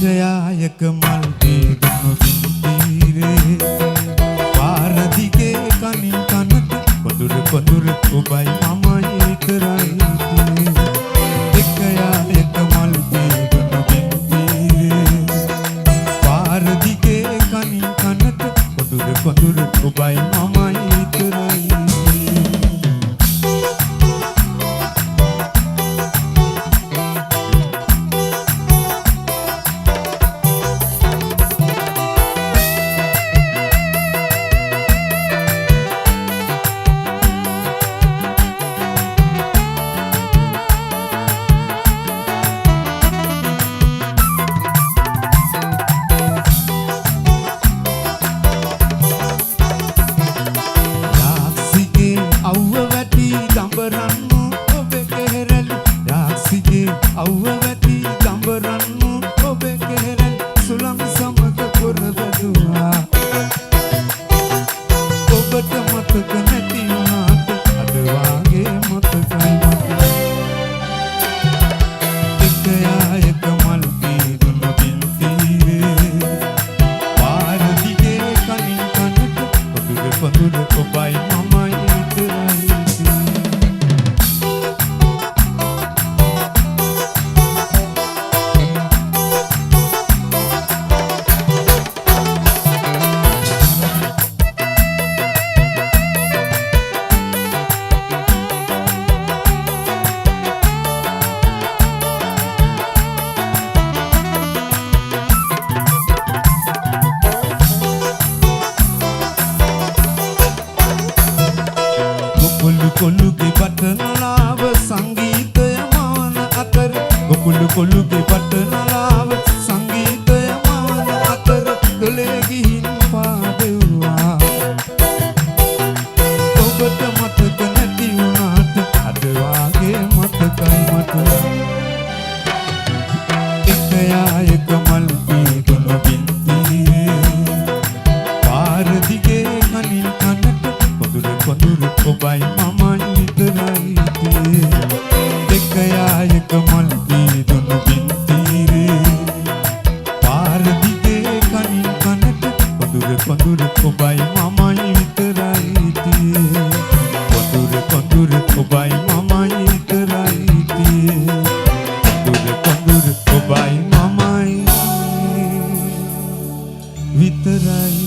එකයායක මල් පේගම බින්තීරේ පාර දිගේ කනින් කනට කොඳුර කොඳුර ඔබයි මමයි විතරයි එකයායක මල් පේගම බින්තීරේ පාර දිගේ කනින් කනට කොඳුර කොඳුර ඔබයි මමයි විතරයි අව්ව වැටි දඹරන්නු ඔබේ කෙරෙන් සුළං සමග පුරවදුවා ඔබට මතක නැති වුණාට අද වාගේ මතකයි මට එකයායක මල් පේගම බින්තීරේ පාර දිගේ කනින් කනට කොඳුර කොඳුර ඔබයි මමයි විතරයි කොළුගේ පටනලාව සංගීතය මාන අතර කොළුගේ පටනලාව සංගීතය මාන අතර දොලේ ගිහින් පාදෙව්වා ඔබට මතක නැති වුණාට අද වාගේ මතකයි මට එකයායක මල් පේගම බින්තීරේ පාර දිගේ කනින් කනට කොඳුර කොඳුර ඔබයි මමයි විතරයි එකයායක මල් පේගම බින්තීරේ පාර දිගේ කනින් කනට කොඳුර කොඳුර ඔබයි මමයි විතරයි කොඳුර කොඳුර ඔබයි මමයි විතරයි කොඳුර කොඳුර ඔබයි මමයි විතරයි